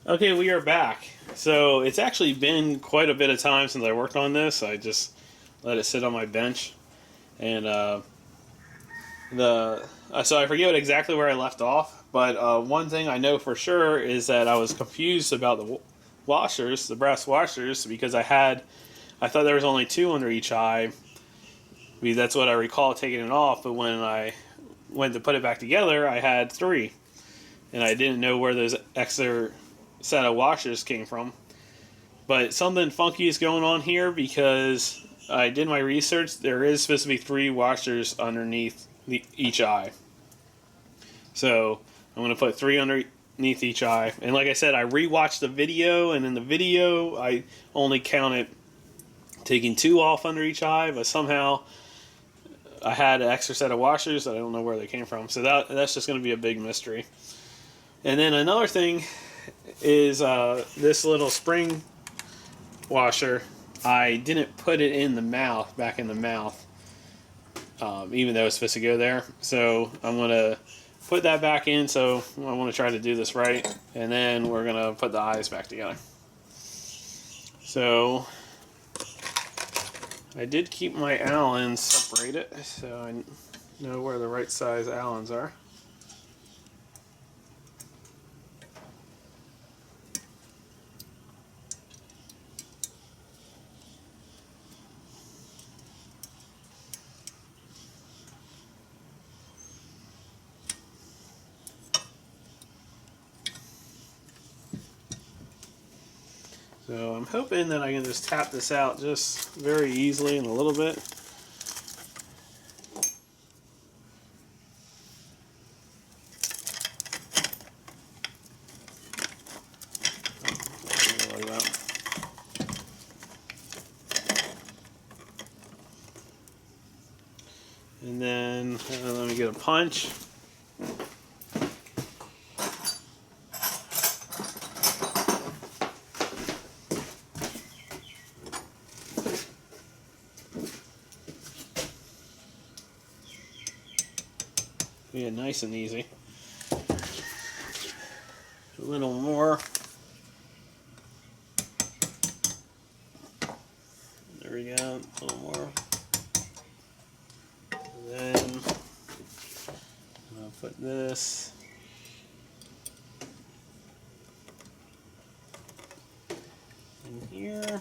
Okay, we are back. So it's actually been quite a bit of time since I worked on this. I just let it sit on my bench, and so I forget exactly where I left off. But one thing I know for sure is that I was confused about the washers, the brass washers, because I thought there was only two under each eye. Because that's what I recall taking it off. But when I went to put it back together, I had three, and I didn't know where those extra set of washers came from. But something funky is going on here because I did my research. There is supposed to be three washers underneath each eye. So I'm going to put three underneath each eye. And like I said, I rewatched the video, and in the video I only counted taking two off under each eye, but somehow I had an extra set of washers that I don't know where they came from. So that's just going to be a big mystery. And then another thing is this little spring washer. I didn't put it in the mouth, back in the mouth, even though it's supposed to go there. So I'm going to put that back in. So I want to try to do this right. And then we're going to put the eyes back together. So I did keep my Allens separated, so I know where the right size Allens are. So I'm hoping that I can just tap this out just very easily in a little bit. And then let me get a punch. Yeah, nice and easy. A little more. There we go, a little more. And then I'll put this in here.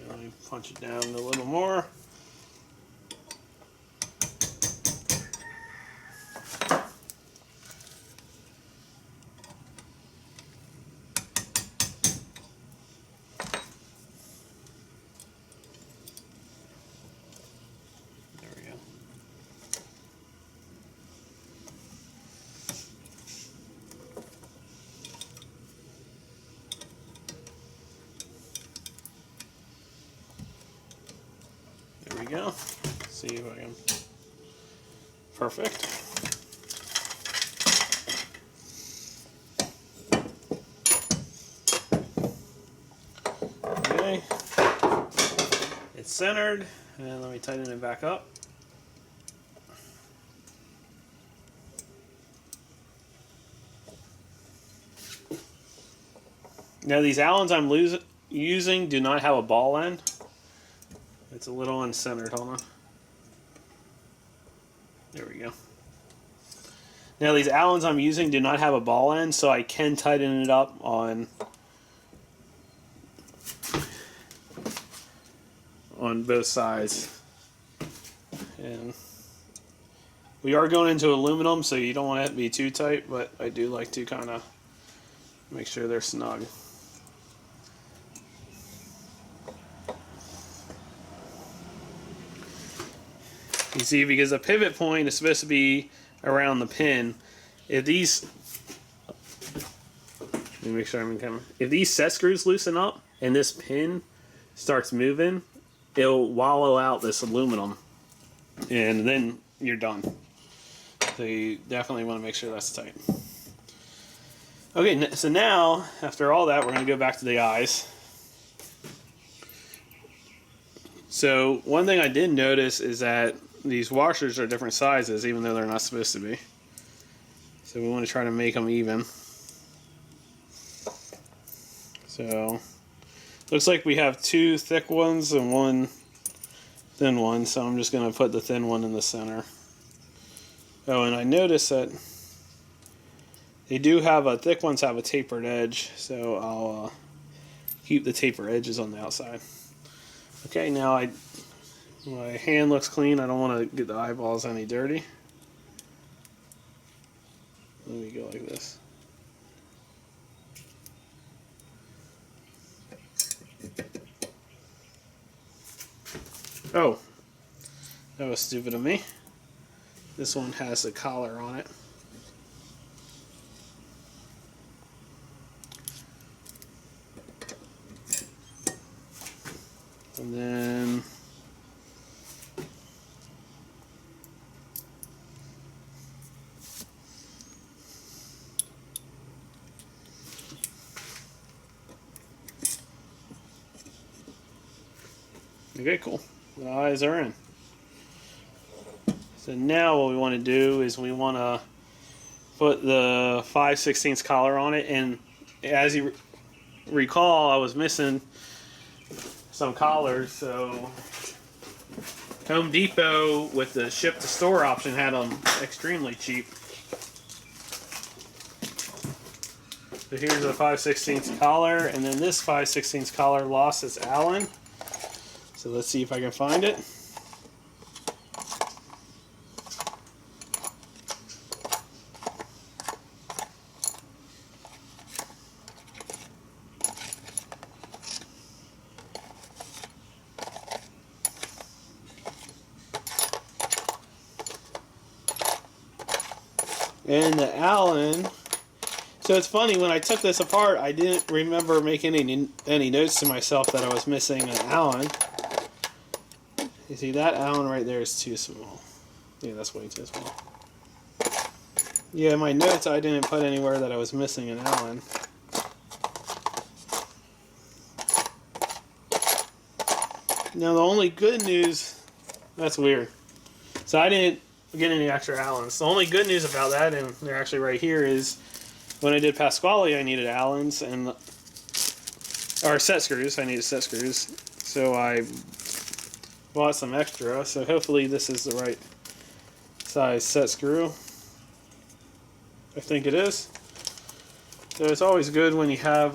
Let me punch it down a little more. There we go. There we go. Let's see if I can. Perfect. Okay. It's centered, and let me tighten it back up. Now these Allens I'm using do not have a ball end. It's a little uncentered, hold on. There we go. Now these Allens I'm using do not have a ball end, so I can tighten it up on both sides. And we are going into aluminum, so you don't want it to be too tight, but I do like to kind of make sure they're snug. You see, because the pivot point is supposed to be around the pin. If these, let me make sure I'm in camera. If these set screws loosen up and this pin starts moving, it'll wallow out this aluminum, and then you're done. So you definitely want to make sure that's tight. Okay, so now, after all that, we're going to go back to the eyes. So one thing I did notice is that these washers are different sizes, even though they're not supposed to be. So we want to try to make them even. So looks like we have 2 thick ones and 1 thin one, so I'm just going to put the thin one in the center. Oh, and I noticed that they do have thick ones have a tapered edge, so I'll keep the taper edges on the outside. Okay, now my hand looks clean. I don't want to get the eyeballs any dirty. Let me go like this. Oh, that was stupid of me. This one has a collar on it. And then okay, cool. The eyes are in. So now what we want to do is we want to put the 5/16 collar on it, and as you recall, I was missing some collars, so Home Depot with the ship to store option had them extremely cheap. So here's a 5/16 collar, and then this 5/16 collar lost its Allen. So let's see if I can find it. And the Allen, so it's funny, when I took this apart, I didn't remember making any notes to myself that I was missing an Allen. You see, that Allen right there is too small. Yeah, that's way too small. Yeah, in my notes, I didn't put anywhere that I was missing an Allen. Now, the only good news, that's weird. So I didn't get any extra Allens. The only good news about that, and they're actually right here, is when I did Pasquale, I needed Allens or set screws. I needed set screws, so I bought some extra. So hopefully this is the right size set screw. I think it is. So it's always good when you have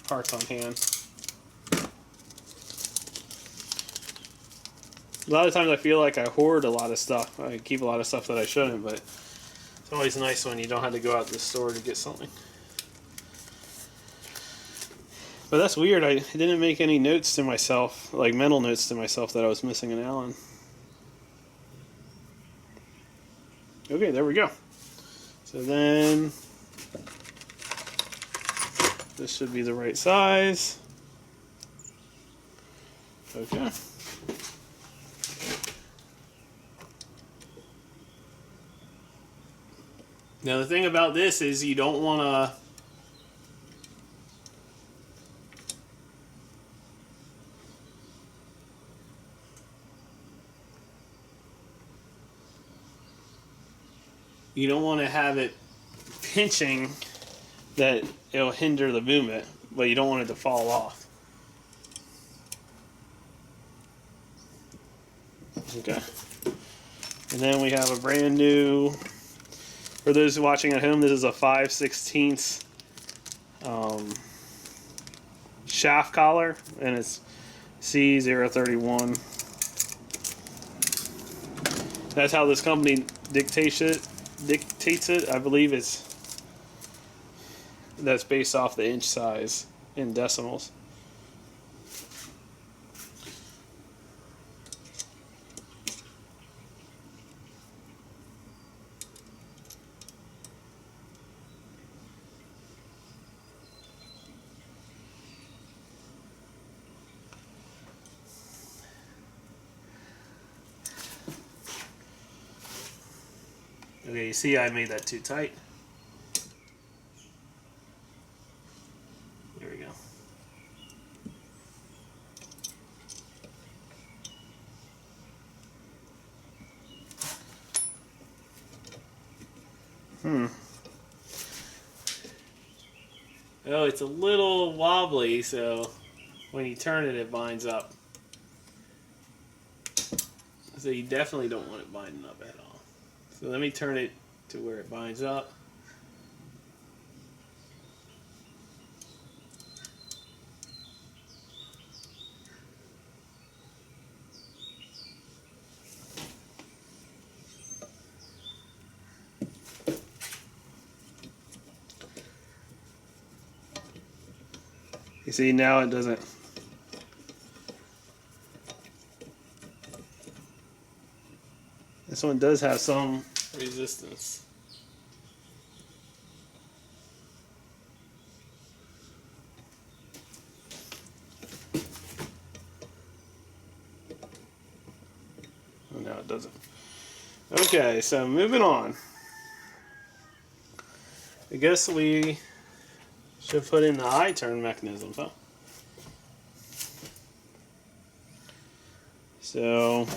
parts on hand. A lot of times I feel like I hoard a lot of stuff. I keep a lot of stuff that I shouldn't, but it's always nice when you don't have to go out to the store to get something. But that's weird. I didn't make any notes to myself, like mental notes to myself, that I was missing an Allen. Okay, there we go. So then this should be the right size. Okay. Now the thing about this is you don't want to have it pinching that it'll hinder the movement, but you don't want it to fall off. Okay. And then we have a brand new, for those watching at home, this is a 5/16 shaft collar, and it's C031. That's how this company dictates it. I believe it's that's based off the inch size in decimals. Okay, you see I made that too tight. There we go. Oh, it's a little wobbly, so when you turn it, it binds up. So you definitely don't want it binding up at all. So let me turn it to where it binds up. You see, now it doesn't. This one does have some resistance. Oh, no, it doesn't. Okay, so moving on. I guess we should put in the eye turn mechanisms, huh? So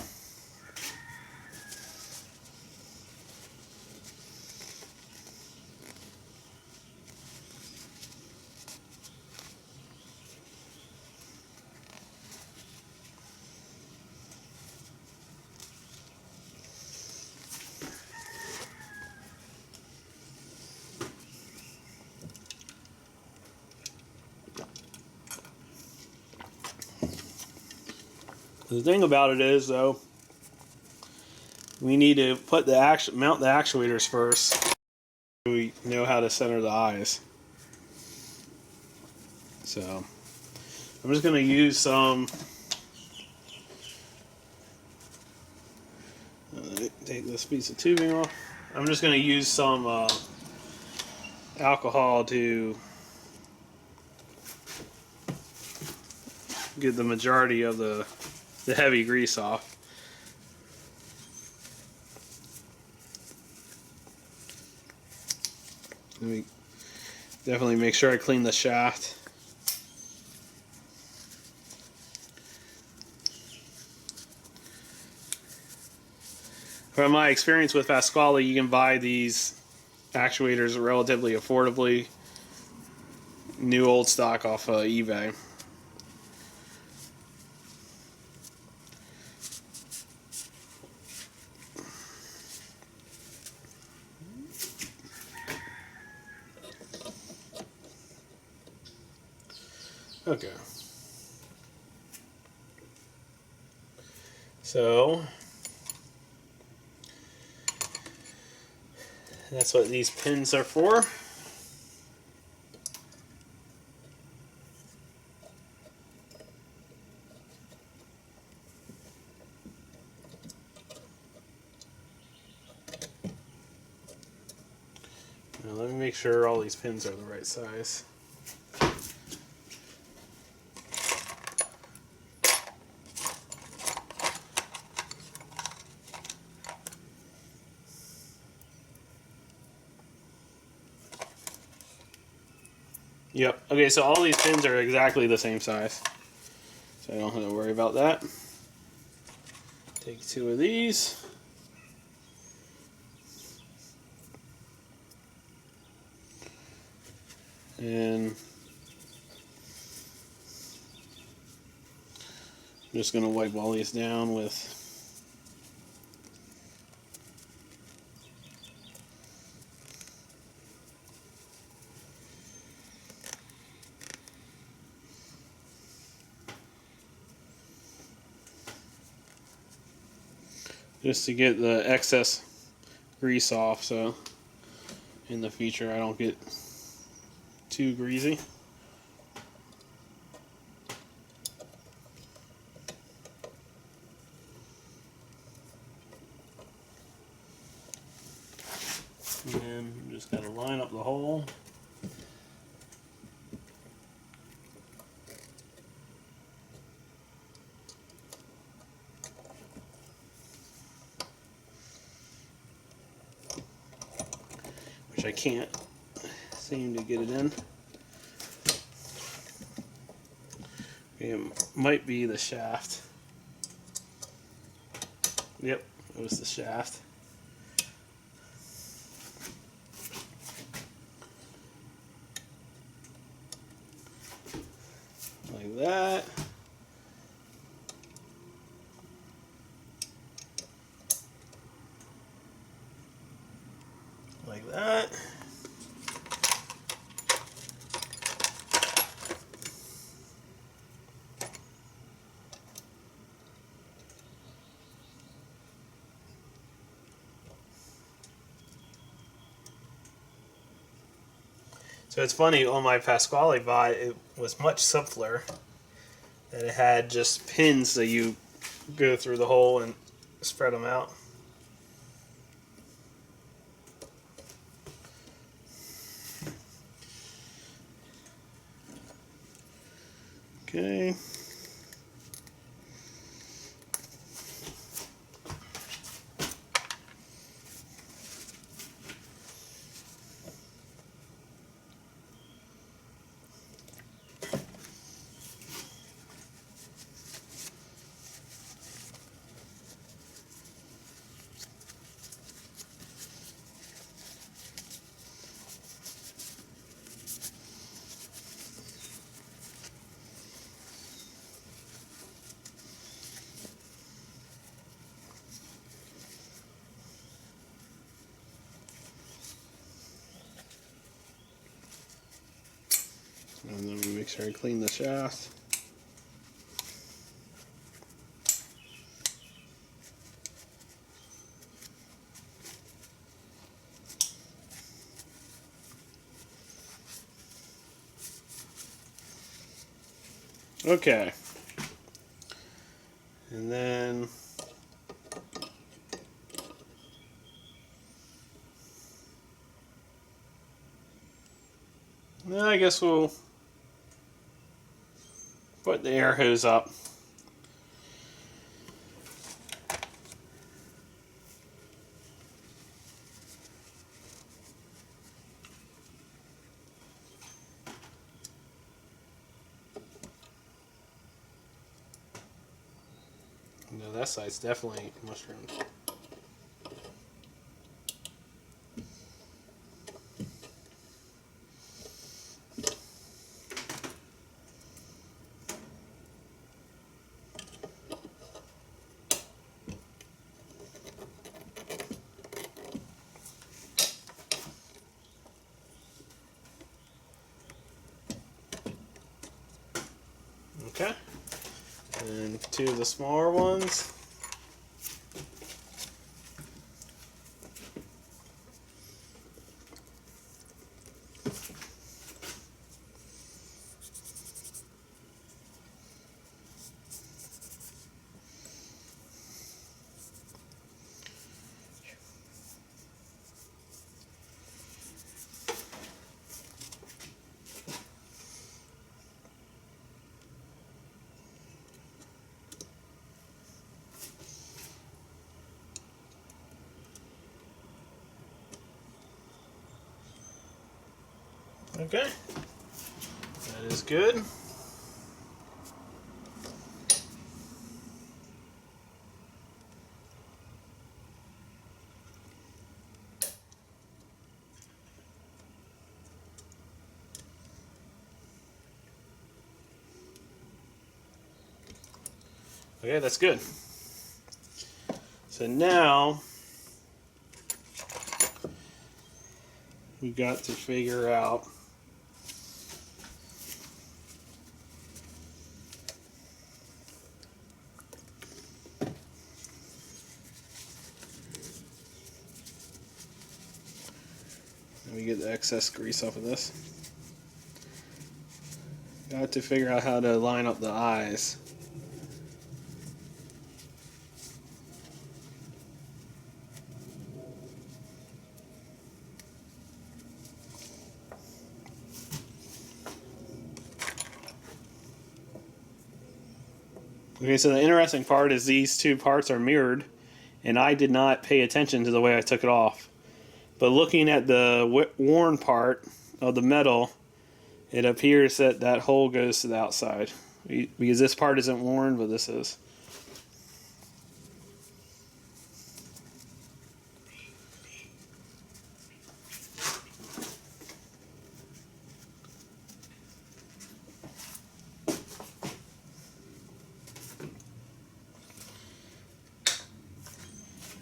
the thing about it is, though, we need to put the mount the actuators first so we know how to center the eyes. So I'm just going to use some. Take this piece of tubing off. I'm just going to use some alcohol to get the majority of the heavy grease off. Let me definitely make sure I clean the shaft. From my experience with Pasquale, you can buy these actuators relatively affordably, new old stock off eBay. Okay. So that's what these pins are for. Now let me make sure all these pins are the right size. Yep. Okay, so all these pins are exactly the same size. So I don't have to worry about that. Take two of these. And I'm just going to wipe all these down with just to get the excess grease off, so in the future I don't get too greasy. And I'm just got to line up the hole. Which I can't seem to get it in. It might be the shaft. Yep, it was the shaft. Like that. Like that. So it's funny, on my Pasquale bot, it was much simpler. And it had just pins that you go through the hole and spread them out. Okay. And then we make sure I clean the shaft. Okay. And then I guess we'll put the air hose up. No, that side's definitely mushroomed. Okay. And two of the smaller ones. Okay, that is good. Okay, that's good. So now we got to figure out let me get the excess grease off of this. Got to figure out how to line up the eyes. Okay, so the interesting part is these two parts are mirrored, and I did not pay attention to the way I took it off. But looking at the worn part of the metal, it appears that that hole goes to the outside. Because this part isn't worn, but this is.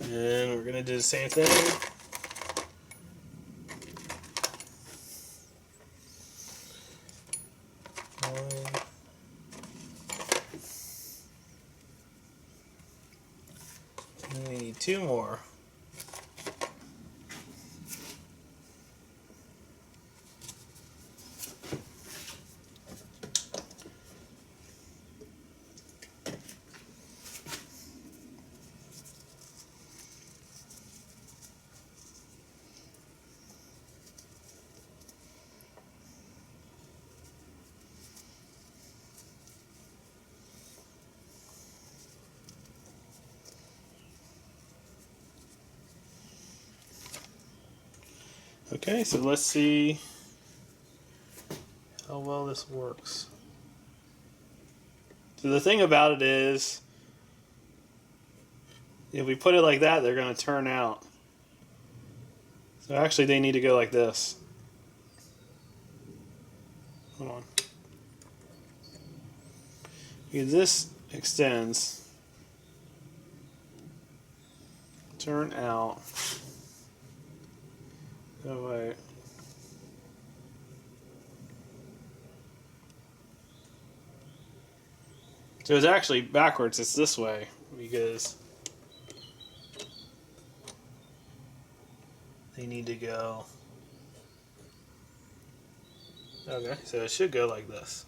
And we're going to do the same thing. And we need two more. Okay, so let's see how well this works. So the thing about it is, if we put it like that, they're going to turn out. So actually they need to go like this. Hold on. Because this extends. Turn out. Oh wait. So it's actually backwards, it's this way, because they need to go. Okay, so it should go like this.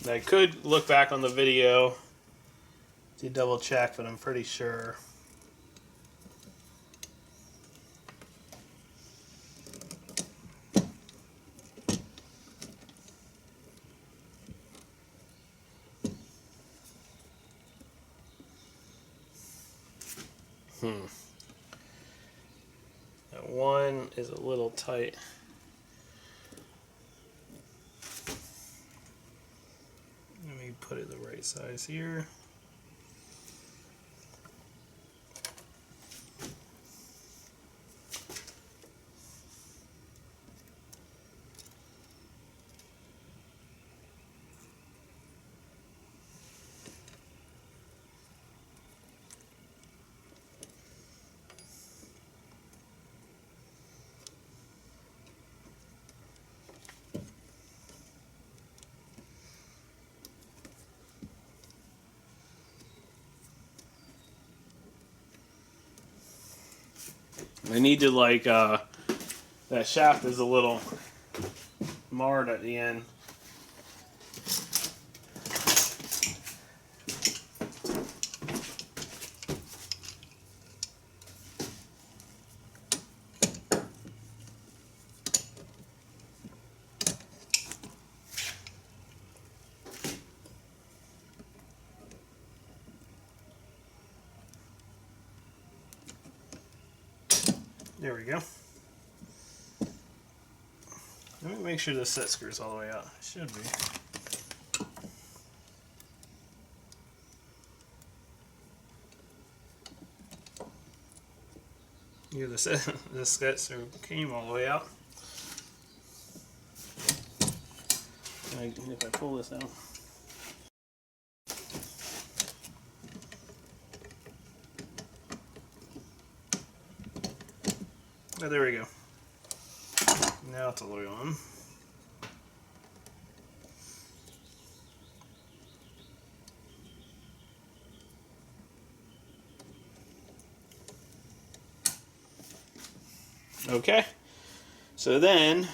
I could look back on the video to double check, but I'm pretty sure. That one is a little tight. Let me put it the right size here. I need to that shaft is a little marred at the end. There we go. Let me make sure the set screws all the way out. It should be. Yeah, the set screw came all the way out. If I pull this out. Oh, there we go. Now it's all the way on. Okay, so then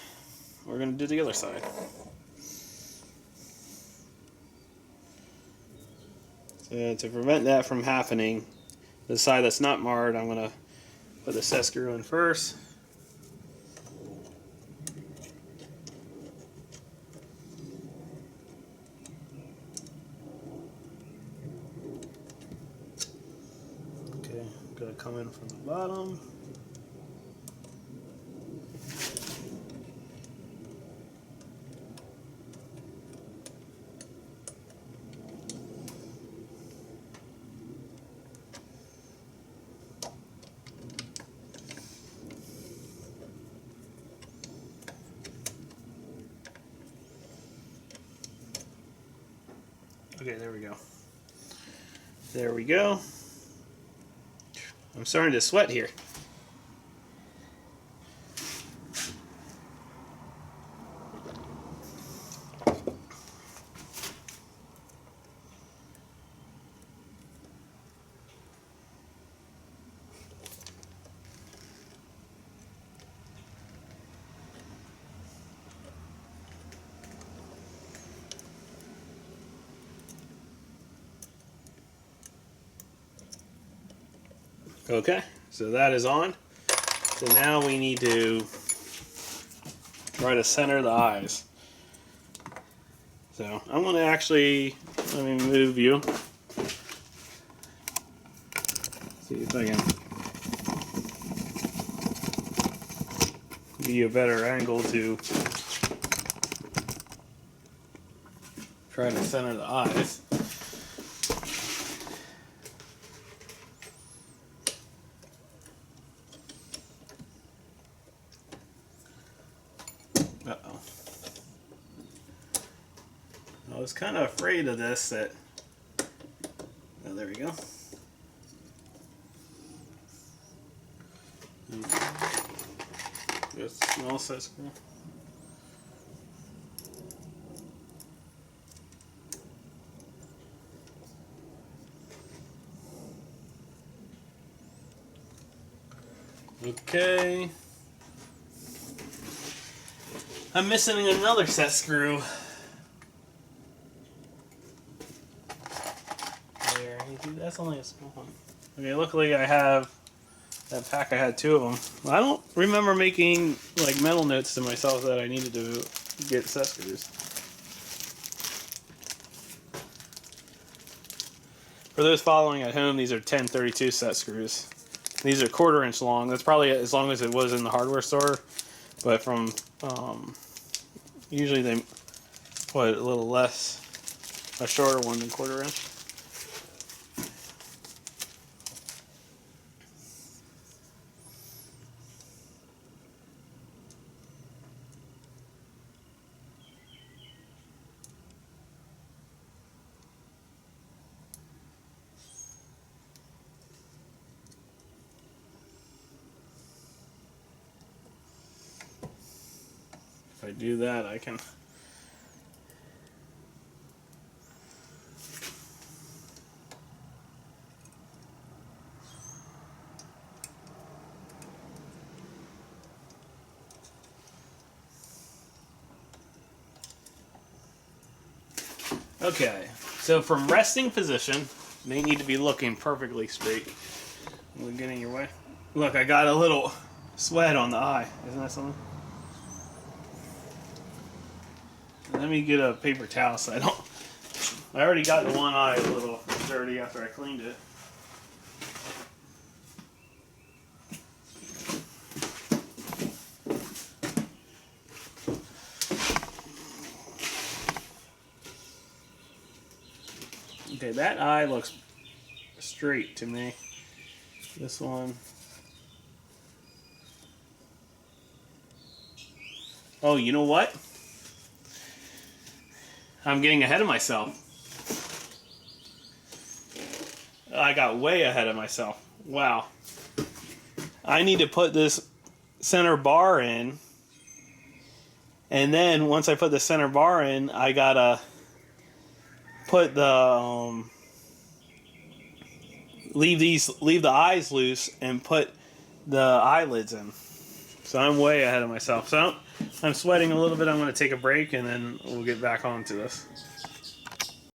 we're going to do the other side. So to prevent that from happening, the side that's not marred, I'm going to put the set screw in first. Okay, I'm going to come in from the bottom. Okay, there we go. There we go. I'm starting to sweat here. Okay, so that is on. So now we need to try to center the eyes. So I'm going to actually, let me move you. See if I can give you a better angle to try to center the eyes. Uh-oh. I was kind of afraid of this, that... Oh, there we go. There's a small set screw. Okay. I'm missing another set screw. There, that's only a small one. Okay, luckily I have that pack. I had two of them. I don't remember making like mental notes to myself that I needed to get set screws. For those following at home, these are 1032 set screws. These are 1/4 inch long. That's probably as long as it was in the hardware store, but from usually they put a little less, a shorter one than 1/4 inch. If I do that, I can... Okay, so from resting position, they need to be looking perfectly straight. We're getting in your way. Look, I got a little sweat on the eye. Isn't that something? Let me get a paper towel so I don't... I already got the one eye a little dirty after I cleaned it. Okay, that eye looks straight to me. This one... Oh, you know what? I'm getting ahead of myself. I got way ahead of myself. Wow. I need to put this center bar in, and then once I put the center bar in, I gotta put the leave the eyes loose and put the eyelids in. So I'm way ahead of myself. So I'm sweating a little bit. I'm going to take a break and then we'll get back onto this.